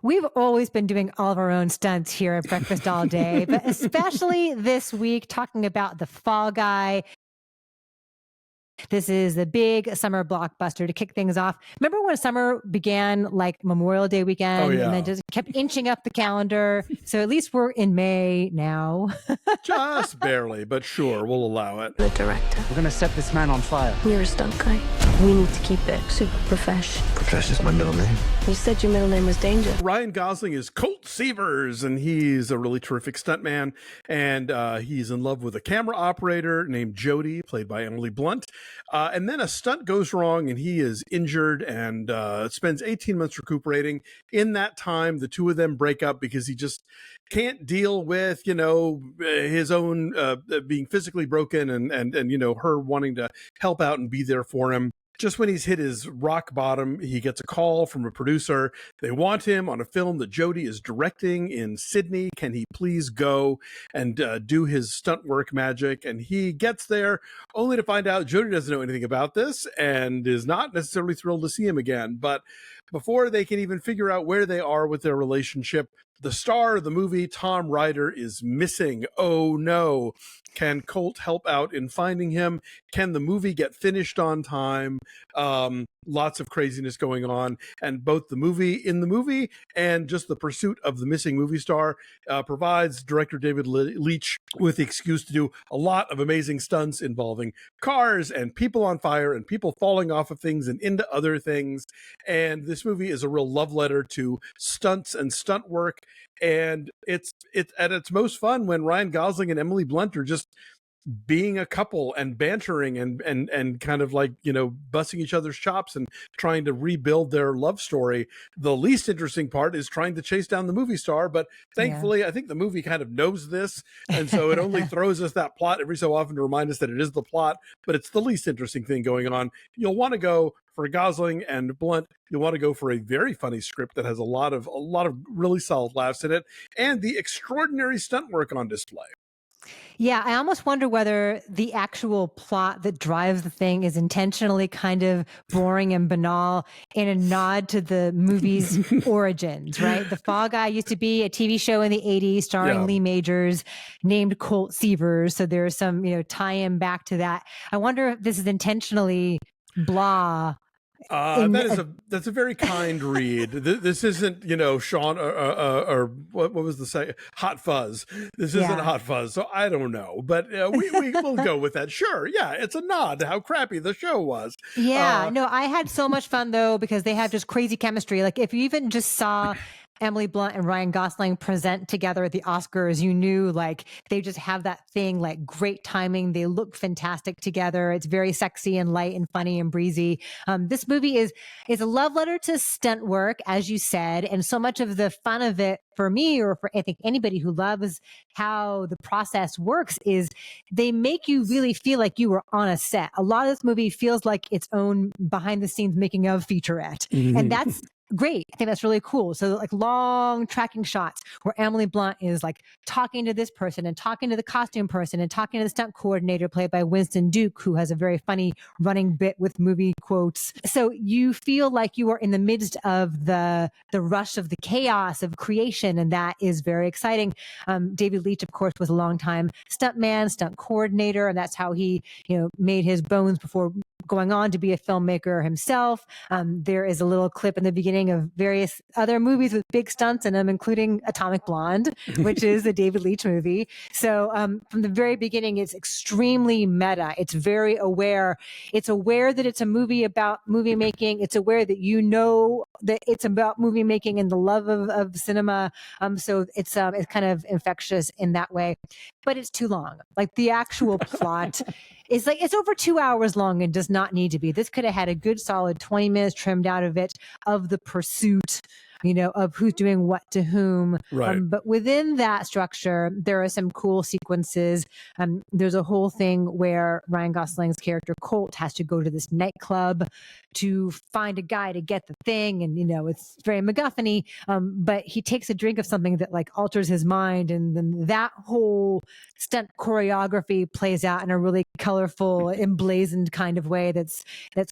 We've always been doing all of our own stunts here at Breakfast All Day, but especially this week talking about The Fall Guy. This is the big summer blockbuster to kick things off. Remember when summer began like Memorial Day weekend and then just kept inching up the calendar? So at least we're in May now. Just barely, but sure, we'll allow it. The director. We're going to set this man on fire. You're a stunt guy. We need to keep it super profesh. Profesh is my middle name. You said your middle name was Danger. Ryan Gosling is Colt Seavers, and he's a really terrific stuntman, and he's in love with a camera operator named Jody, played by Emily Blunt. And then a stunt goes wrong, and he is injured and spends 18 months recuperating. In that time, the two of them break up because he just can't deal with, his own being physically broken and her wanting to help out and be there for him. Just when he's hit his rock bottom, he gets a call from a producer. They want him on a film that Jody is directing in Sydney. Can he please go and do his stunt work magic? And he gets there only to find out Jody doesn't know anything about this and is not necessarily thrilled to see him again. But before they can even figure out where they are with their relationship, the star of the movie, Tom Ryder, is missing. Oh no. Can Colt help out in finding him? Can the movie get finished on time? Lots of craziness going on. And both the movie and just the pursuit of the missing movie star provides director David Leitch with the excuse to do a lot of amazing stunts involving cars and people on fire and people falling off of things and into other things. And this movie is a real love letter to stunts and stunt work. And it's at its most fun when Ryan Gosling and Emily Blunt are just being a couple and bantering and kind of like, busting each other's chops and trying to rebuild their love story. The least interesting part is trying to chase down the movie star. But thankfully, I think the movie kind of knows this. And so it only throws us that plot every so often to remind us that it is the plot, but it's the least interesting thing going on. You'll want to go for Gosling and Blunt. You'll want to go for a very funny script that has a lot of really solid laughs in it and the extraordinary stunt work on display. Yeah, I almost wonder whether the actual plot that drives the thing is intentionally kind of boring and banal in a nod to the movie's origins, right? The Fall Guy used to be a TV show in the 80s starring Lee Majors named Colt Seavers. So there's some, tie-in back to that. I wonder if this is intentionally blah. That's a very kind read. This isn't, Sean or what was the say? Hot Fuzz. This isn't Hot Fuzz. So I don't know, but we will go with that. Sure. Yeah. It's a nod to how crappy the show was. Yeah. No, I had so much fun though, because they have just crazy chemistry. Like if you even just saw Emily Blunt and Ryan Gosling present together at the Oscars, you knew like they just have that thing, like great timing. They look fantastic together. It's very sexy and light and funny and breezy. This movie is a love letter to stunt work, as you said, and so much of the fun of it for me, or for I think anybody who loves how the process works, is they make you really feel like you were on a set. A lot of this movie feels like its own behind the scenes making of featurette. And that's great. I think that's really cool. So like long tracking shots where Emily Blunt is like talking to this person and talking to the costume person and talking to the stunt coordinator played by Winston Duke, who has a very funny running bit with movie quotes. So you feel like you are in the midst of the rush of the chaos of creation. And that is very exciting. David Leitch, of course, was a longtime stuntman, stunt coordinator. And that's how he, made his bones before going on to be a filmmaker himself. There is a little clip in the beginning of various other movies with big stunts in them, including Atomic Blonde, which is a David Leitch movie. So from the very beginning, it's extremely meta. It's very aware. It's aware that it's a movie about movie making. It's aware that that it's about movie making and the love of cinema. So it's kind of infectious in that way, but it's too long. Like the actual plot is like, it's over 2 hours long and does not need to be. This could have had a good solid 20 minutes trimmed out of it, of the pursuit, of who's doing what to whom. Right. But within that structure, there are some cool sequences. There's a whole thing where Ryan Gosling's character Colt has to go to this nightclub to find a guy to get the thing. And, it's very MacGuffin-y. But he takes a drink of something that like alters his mind. And then that whole stunt choreography plays out in a really colorful, emblazoned kind of way. That's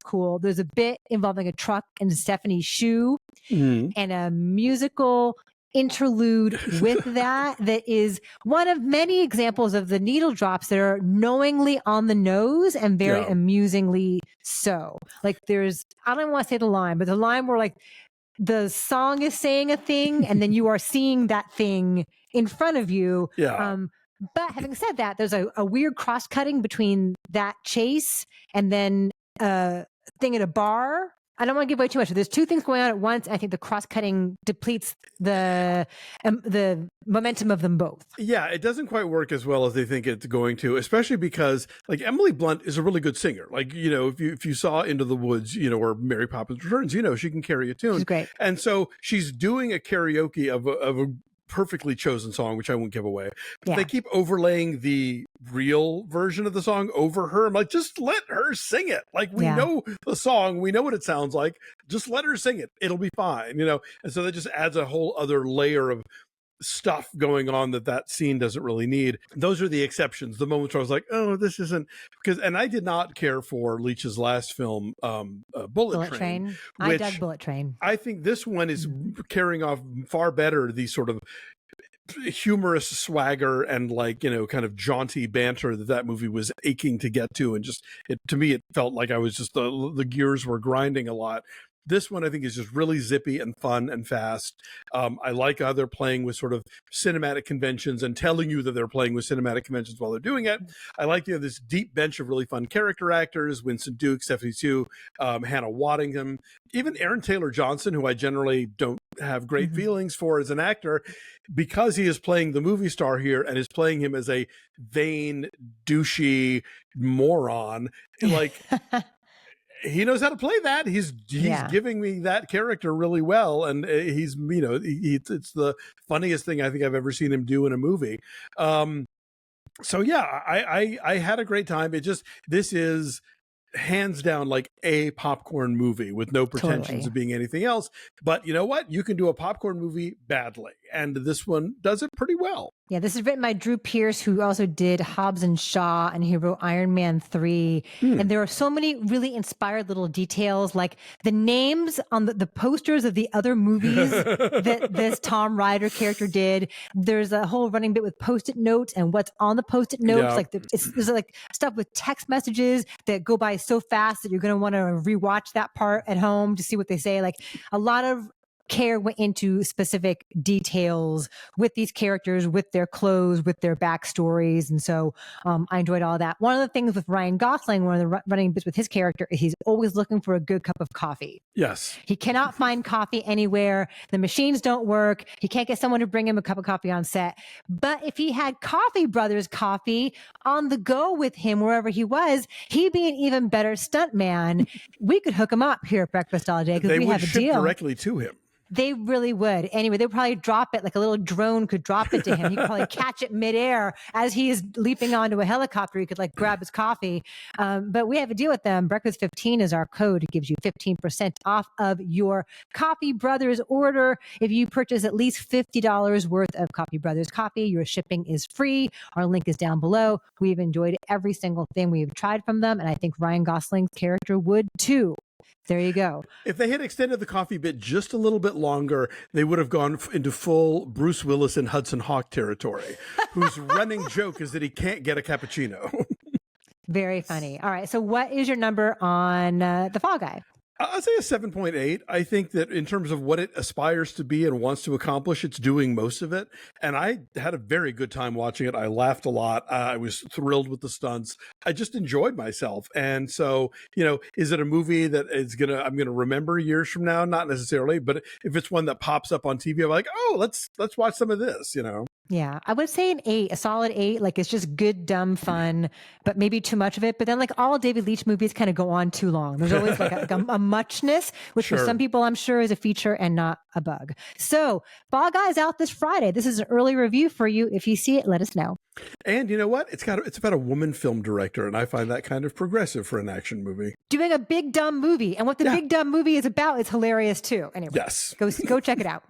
cool. There's a bit involving a truck and Stephanie Hsu and a musical interlude with that is one of many examples of the needle drops that are knowingly on the nose and very amusingly so. Like I don't want to say the line, but the line where like the song is saying a thing and then you are seeing that thing in front of you. Yeah. But having said that, there's a weird cross-cutting between that chase and then a thing at a bar. I don't want to give away too much. There's two things going on at once. I think the cross-cutting depletes the momentum of them both. Yeah, it doesn't quite work as well as they think it's going to, especially because like Emily Blunt is a really good singer. Like, you know, if you saw Into the Woods, you know, or Mary Poppins Returns, you know, she can carry a tune. She's great. And so she's doing a karaoke of a perfectly chosen song, which I won't give away. But they keep overlaying the real version of the song over her. I'm like, just let her sing it. Like, we know the song, we know what it sounds like. Just let her sing it. It'll be fine, you know? And so that just adds a whole other layer of stuff going on that scene doesn't really need. Those are the exceptions. The moments where I was like, oh, this isn't, because, and I did not care for Leitch's last film, Bullet Train. I dug Bullet Train. I think this one is carrying off far better the sort of humorous swagger and like, you know, kind of jaunty banter that movie was aching to get to. And just, to me, it felt like I was just, the gears were grinding a lot. This one, I think, is just really zippy and fun and fast. I like how they're playing with sort of cinematic conventions and telling you that they're playing with cinematic conventions while they're doing it. I like this deep bench of really fun character actors: Winston Duke, Stephanie Hsu, Hannah Waddingham, even Aaron Taylor Johnson, who I generally don't have great feelings for as an actor, because he is playing the movie star here and is playing him as a vain, douchey moron. Like, he knows how to play that. He's giving me that character really well, and he's, you know, it's the funniest thing I think I've ever seen him do in a movie. So yeah, I had a great time. This is hands down like a popcorn movie with no pretensions of being anything else. But you know what? You can do a popcorn movie badly, and this one does it pretty well. Yeah, this is written by Drew Pearce, who also did Hobbs and Shaw, and he wrote Iron Man 3. And there are so many really inspired little details, like the names on the posters of the other movies that this Tom Ryder character did. There's a whole running bit with Post-it notes and what's on the Post-it notes. Like there's like stuff with text messages that go by so fast that you're going to want to rewatch that part at home to see what they say. Like a lot of care went into specific details with these characters, with their clothes, with their backstories. And so I enjoyed all that. One of the things with Ryan Gosling, one of the running bits with his character, is he's always looking for a good cup of coffee. Yes. He cannot find coffee anywhere. The machines don't work. He can't get someone to bring him a cup of coffee on set. But if he had Coffee Brothers coffee on the go with him wherever he was, he'd be an even better stuntman. We could hook him up here at Breakfast All Day because we have a deal. They would ship directly to him. They really would. Anyway, they'd probably drop it, like a little drone could drop it to him. He could probably catch it midair as he is leaping onto a helicopter. He could like grab his coffee. But we have a deal with them. Breakfast 15 is our code. It gives you 15% off of your Coffee Brothers order. If you purchase at least $50 worth of Coffee Brothers coffee, your shipping is free. Our link is down below. We've enjoyed every single thing we've tried from them. And I think Ryan Gosling's character would too. There you go. If they had extended the coffee bit just a little bit longer, they would have gone into full Bruce Willis and Hudson Hawk territory, whose running joke is that he can't get a cappuccino. Very funny. All right. So what is your number on The Fall Guy? I'll say a 7.8. I think that in terms of what it aspires to be and wants to accomplish, it's doing most of it. And I had a very good time watching it. I laughed a lot. I was thrilled with the stunts. I just enjoyed myself. And so, you know, is it a movie that I'm going to remember years from now? Not necessarily, but if it's one that pops up on TV, I'm like, oh, let's watch some of this, you know? Yeah, I would say an 8, a solid 8. Like it's just good, dumb fun, but maybe too much of it. But then like all David Leitch movies kind of go on too long. There's always like a muchness, which for some people I'm sure is a feature and not a bug. So Fall Guy's out this Friday. This is an early review for you. If you see it, let us know. And you know what? It's about a woman film director, and I find that kind of progressive for an action movie. Doing a big dumb movie, and what the big dumb movie is about is hilarious too. Anyway, yes, go check it out.